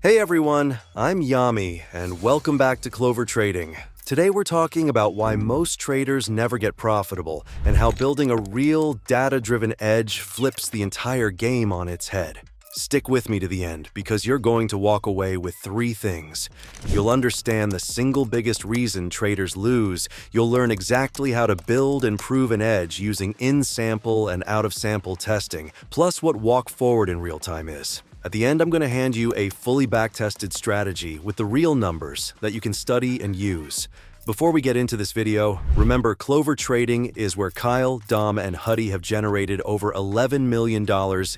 Hey everyone, I'm Yami, and welcome back to Clover Trading. Today we're talking about why most traders never get profitable and how building a real data-driven edge flips the entire game on its head. Stick with me to the end because you're going to walk away with three things. You'll understand the single biggest reason traders lose. You'll learn exactly how to build and prove an edge using in-sample and out-of-sample testing, plus what walk forward in real time is. At the end, I'm going to hand you a fully back-tested strategy with the real numbers that you can study and use. Before we get into this video, remember Clover Trading is where Kyle, Dom, and Huddy have generated over $11 million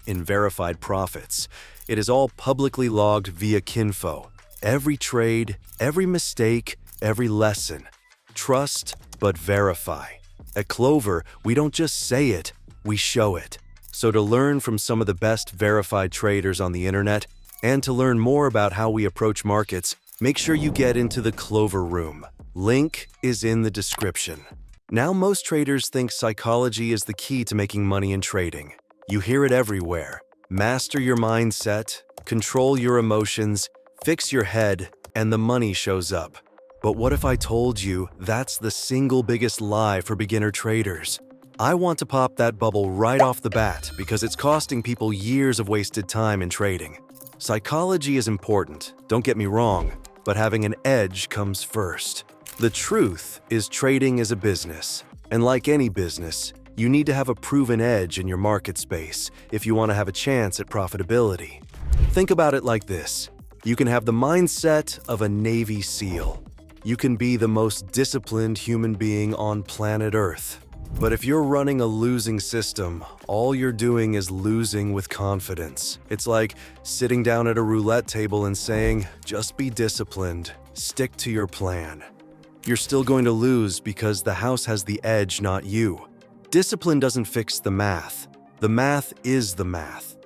in verified profits. It is all publicly logged via Kinfo. Every trade, every mistake, every lesson. Trust, but verify. At Clover, we don't just say it, we show it. So to learn from some of the best verified traders on the internet, and to learn more about how we approach markets, make sure you get into the Clover Room. Link is in the description. Now most traders think psychology is the key to making money in trading. You hear it everywhere. Master your mindset, control your emotions, fix your head, and the money shows up. But what if I told you that's the single biggest lie for beginner traders? I want to pop that bubble right off the bat because it's costing people years of wasted time in trading. Psychology is important, don't get me wrong, but having an edge comes first. The truth is trading is a business, and like any business, you need to have a proven edge in your market space if you want to have a chance at profitability. Think about it like this. You can have the mindset of a Navy SEAL. You can be the most disciplined human being on planet Earth. But if you're running a losing system, all you're doing is losing with confidence. It's like sitting down at a roulette table and saying, just be disciplined, stick to your plan. You're still going to lose because the house has the edge, not you. Discipline doesn't fix the math. The math is the math.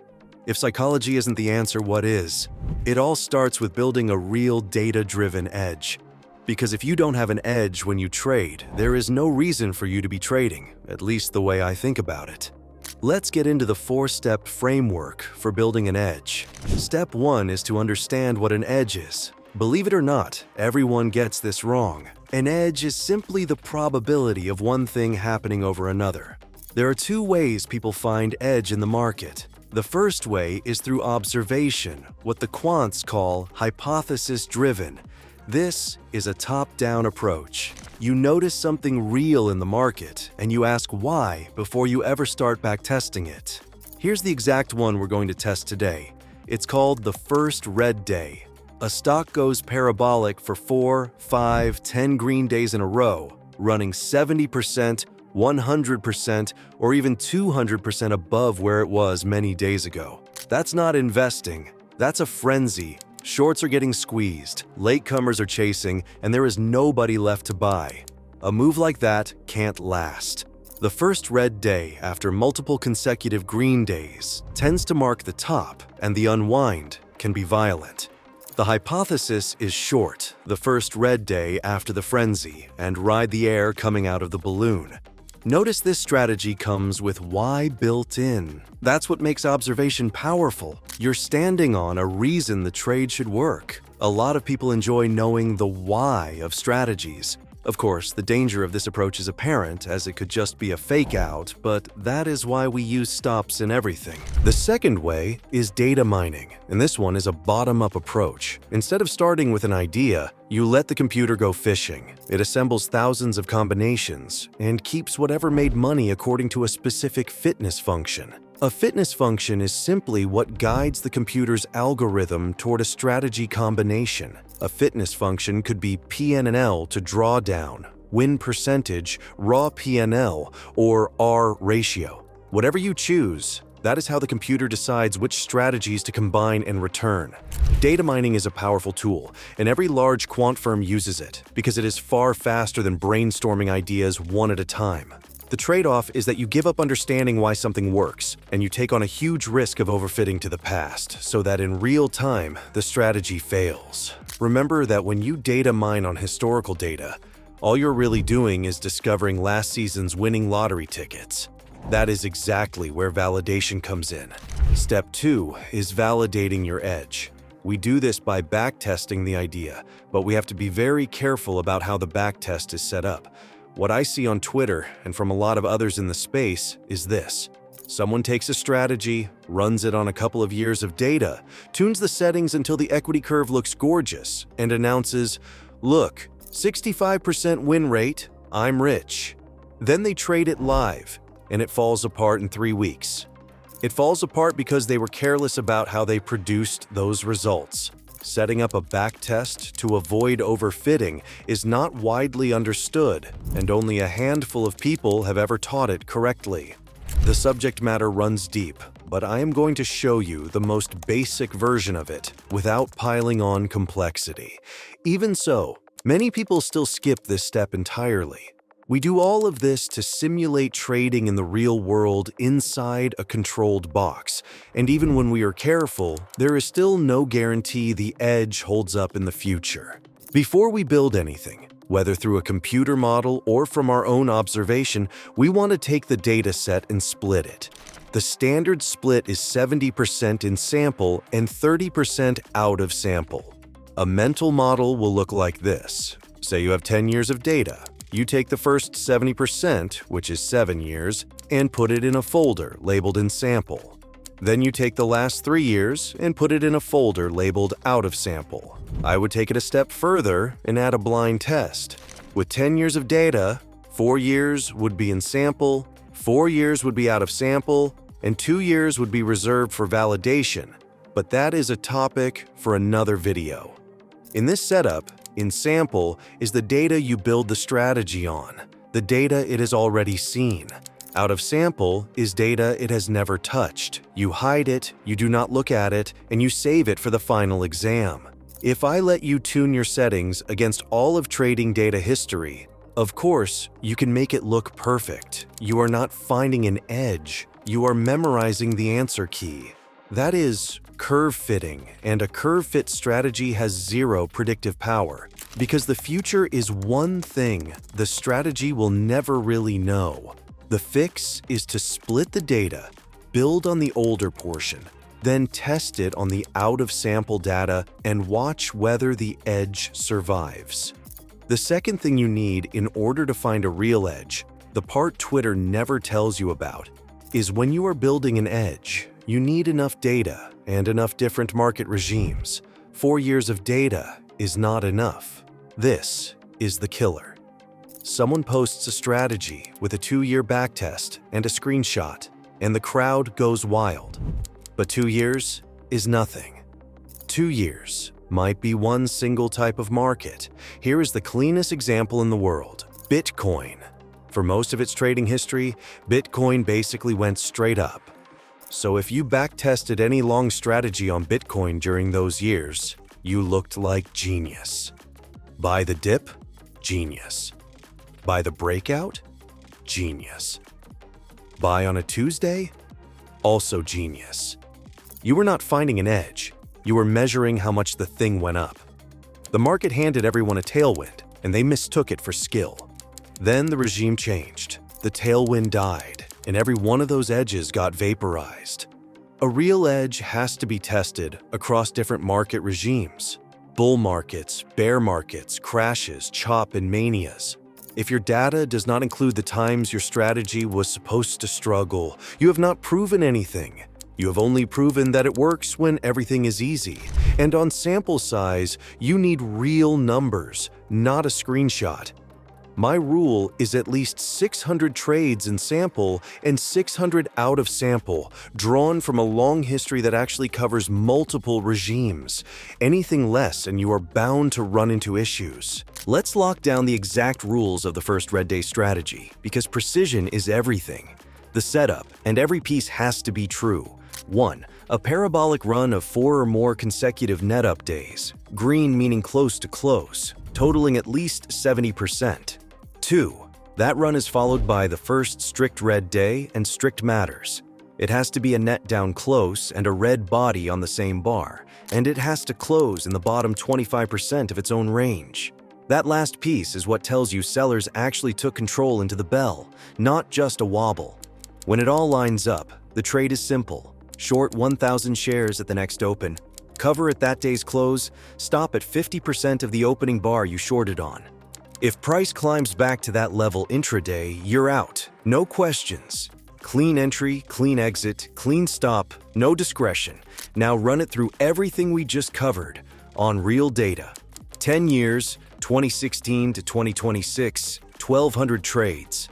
If psychology isn't the answer, what is? It all starts with building a real data-driven edge. Because if you don't have an edge when you trade, there is no reason for you to be trading, at least the way I think about it. Let's get into the four-step framework for building an edge. Step 1 is to understand what an edge is. Believe it or not, everyone gets this wrong. An edge is simply the probability of one thing happening over another. There are two ways people find edge in the market. The first way is through observation, what the quants call hypothesis-driven. This is a top-down approach. You notice something real in the market, and you ask why before you ever start backtesting it. Here's the exact one we're going to test today. It's called the first red day. A stock goes parabolic for 4, 5, 10 green days in a row, running 70%, 100%, or even 200% above where it was many days ago. That's not investing. That's a frenzy. Shorts are getting squeezed, latecomers are chasing, and there is nobody left to buy. A move like that can't last. The first red day after multiple consecutive green days tends to mark the top, and the unwind can be violent. The hypothesis is short, the first red day after the frenzy, and ride the air coming out of the balloon. Notice this strategy comes with why built in. That's what makes observation powerful. You're standing on a reason the trade should work. A lot of people enjoy knowing the why of strategies. Of course, the danger of this approach is apparent, as it could just be a fake out, but that is why we use stops in everything. The second way is data mining, and this one is a bottom-up approach. Instead of starting with an idea, you let the computer go fishing. It assembles thousands of combinations and keeps whatever made money according to a specific fitness function. A fitness function is simply what guides the computer's algorithm toward a strategy combination. A fitness function could be PN&L to drawdown, win percentage, raw PN&L, or R ratio. Whatever you choose, that is how the computer decides which strategies to combine and return. Data mining is a powerful tool, and every large quant firm uses it because it is far faster than brainstorming ideas one at a time. The trade-off is that you give up understanding why something works, and you take on a huge risk of overfitting to the past, so that in real time, the strategy fails. Remember that when you data mine on historical data, all you're really doing is discovering last season's winning lottery tickets. That is exactly where validation comes in. Step 2 is validating your edge. We do this by backtesting the idea, but we have to be very careful about how the backtest is set up. What I see on Twitter and from a lot of others in the space is this. Someone takes a strategy, runs it on a couple of years of data, tunes the settings until the equity curve looks gorgeous, and announces, "Look, 65% win rate, I'm rich." Then they trade it live, and it falls apart in 3 weeks. It falls apart because they were careless about how they produced those results. Setting up a backtest to avoid overfitting is not widely understood, and only a handful of people have ever taught it correctly. The subject matter runs deep, but I am going to show you the most basic version of it without piling on complexity. Even so, many people still skip this step entirely. We do all of this to simulate trading in the real world inside a controlled box, and even when we are careful, there is still no guarantee the edge holds up in the future. Before we build anything, whether through a computer model or from our own observation, we want to take the data set and split it. The standard split is 70% in sample and 30% out of sample. A mental model will look like this. Say you have 10 years of data. You take the first 70%, which is 7 years, and put it in a folder labeled in sample. Then you take the last 3 years and put it in a folder labeled out of sample. I would take it a step further and add a blind test. With 10 years of data, 4 years would be in sample, 4 years would be out of sample, and 2 years would be reserved for validation. But that is a topic for another video. In this setup, in sample is the data you build the strategy on, the data it has already seen. Out of sample is data it has never touched. You hide it, you do not look at it, and you save it for the final exam. If I let you tune your settings against all of trading data history, of course, you can make it look perfect. You are not finding an edge, you are memorizing the answer key. That is curve fitting, and a curve fit strategy has zero predictive power. Because the future is one thing the strategy will never really know. The fix is to split the data, build on the older portion, then test it on the out-of-sample data and watch whether the edge survives. The second thing you need in order to find a real edge, the part Twitter never tells you about, is when you are building an edge, you need enough data and enough different market regimes. 4 years of data is not enough. This is the killer. Someone posts a strategy with a 2-year backtest and a screenshot, and the crowd goes wild. But 2 years is nothing. 2 years might be one single type of market. Here is the cleanest example in the world, Bitcoin. For most of its trading history, Bitcoin basically went straight up. So if you backtested any long strategy on Bitcoin during those years, you looked like genius. Buy the dip? Genius. Buy the breakout? Genius. Buy on a Tuesday? Also genius. You were not finding an edge, you were measuring how much the thing went up. The market handed everyone a tailwind, and they mistook it for skill. Then the regime changed, the tailwind died, and every one of those edges got vaporized. A real edge has to be tested across different market regimes. Bull markets, bear markets, crashes, chop, and manias. If your data does not include the times your strategy was supposed to struggle, you have not proven anything. You have only proven that it works when everything is easy. And on sample size, you need real numbers, not a screenshot. My rule is at least 600 trades in sample and 600 out of sample, drawn from a long history that actually covers multiple regimes. Anything less and you are bound to run into issues. Let's lock down the exact rules of the first red day strategy, because precision is everything. The setup, and every piece has to be true. 1. A parabolic run of 4 or more consecutive net up days, green meaning close to close, totaling at least 70%. 2. That run is followed by the first strict red day and strict matters. It has to be a net down close and a red body on the same bar, and it has to close in the bottom 25% of its own range. That last piece is what tells you sellers actually took control into the bell, not just a wobble. When it all lines up, the trade is simple. Short 1,000 shares at the next open, Cover at that day's close, stop at 50% of the opening bar you shorted on. If price climbs back to that level intraday, you're out. No questions. Clean entry, clean exit, clean stop, no discretion. Now run it through everything we just covered on real data. 10 years, 2016 to 2026, 1,200 trades.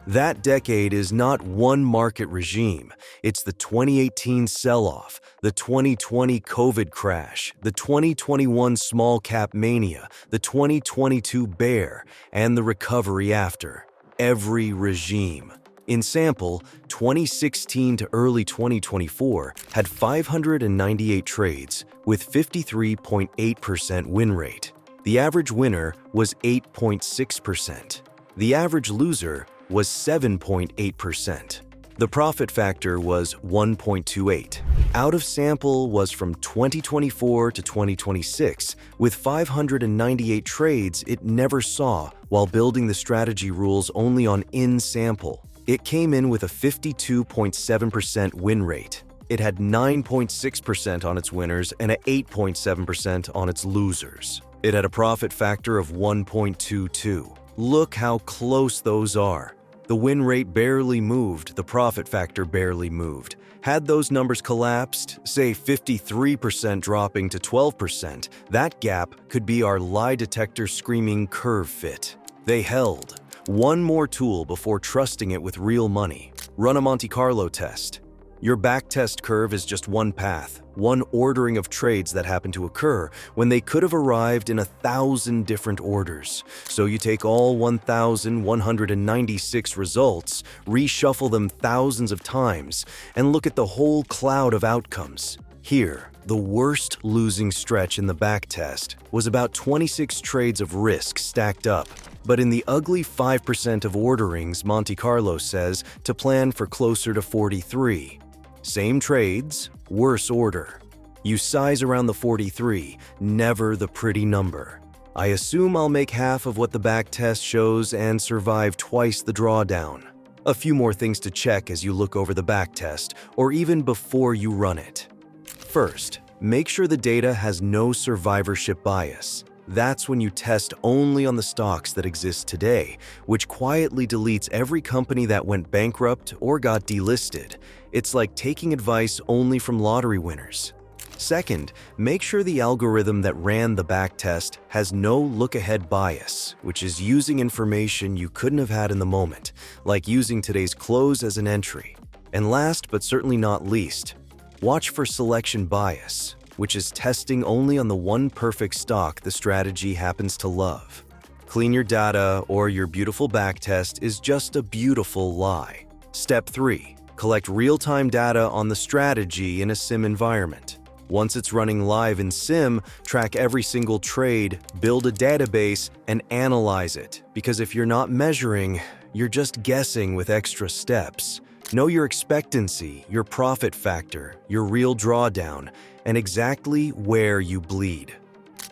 That decade is not one market regime. It's the 2018 sell-off, the 2020 COVID crash, the 2021 small cap mania, the 2022 bear, and the recovery after. Every regime. In sample, 2016 to early 2024 had 598 trades with 53.8% win rate. The average winner was 8.6%. The average loser was 7.8%. The profit factor was 1.28. Out of sample was from 2024 to 2026, with 598 trades it never saw while building the strategy rules only on in sample. It came in with a 52.7% win rate. It had 9.6% on its winners and 8.7% on its losers. It had a profit factor of 1.22. Look how close those are. The win rate barely moved, the profit factor barely moved. Had those numbers collapsed, say 53% dropping to 12%, that gap could be our lie detector screaming curve fit. They held. One more tool before trusting it with real money. Run a Monte Carlo test. Your backtest curve is just one path, one ordering of trades that happen to occur when they could have arrived in 1,000 different orders. So you take all 1,196 results, reshuffle them thousands of times, and look at the whole cloud of outcomes. Here, the worst losing stretch in the backtest was about 26 trades of risk stacked up. But in the ugly 5% of orderings, Monte Carlo says to plan for closer to 43. Same trades, worse order. You size around the 43, never the pretty number. I assume I'll make half of what the backtest shows and survive twice the drawdown. A few more things to check as you look over the backtest, or even before you run it. First, make sure the data has no survivorship bias. That's when you test only on the stocks that exist today, which quietly deletes every company that went bankrupt or got delisted. It's like taking advice only from lottery winners. Second, make sure the algorithm that ran the backtest has no look-ahead bias, which is using information you couldn't have had in the moment, like using today's close as an entry. And last but certainly not least, watch for selection bias, which is testing only on the one perfect stock the strategy happens to love. Clean your data or your beautiful backtest is just a beautiful lie. Step 3. Collect real-time data on the strategy in a sim environment. Once it's running live in sim, track every single trade, build a database, and analyze it. Because if you're not measuring, you're just guessing with extra steps. Know your expectancy, your profit factor, your real drawdown, and exactly where you bleed.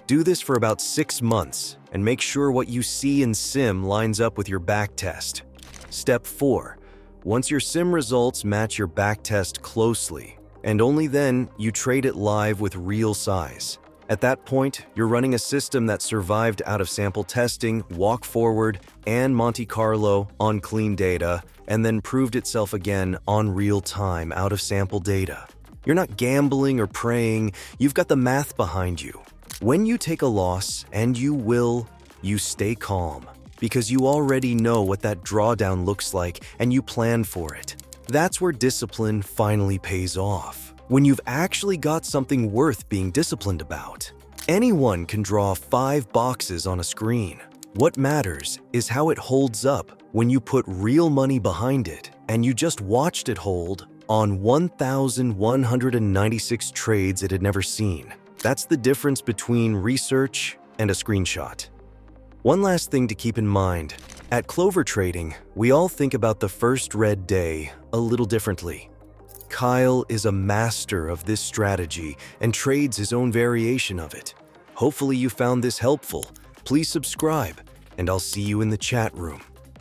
Do this for about 6 months and make sure what you see in sim lines up with your backtest. Step 4. Once your sim results match your backtest closely, and only then you trade it live with real size. At that point, you're running a system that survived out of sample testing, walk forward, and Monte Carlo on clean data, and then proved itself again on real time out of sample data. You're not gambling or praying, you've got the math behind you. When you take a loss, and you will, you stay calm, because you already know what that drawdown looks like and you plan for it. That's where discipline finally pays off, when you've actually got something worth being disciplined about. Anyone can draw 5 boxes on a screen. What matters is how it holds up when you put real money behind it and you just watched it hold on 1,196 trades it had never seen. That's the difference between research and a screenshot. One last thing to keep in mind. At Clover Trading, we all think about the first red day a little differently. Kyle is a master of this strategy and trades his own variation of it. Hopefully you found this helpful. Please subscribe, and I'll see you in the chat room.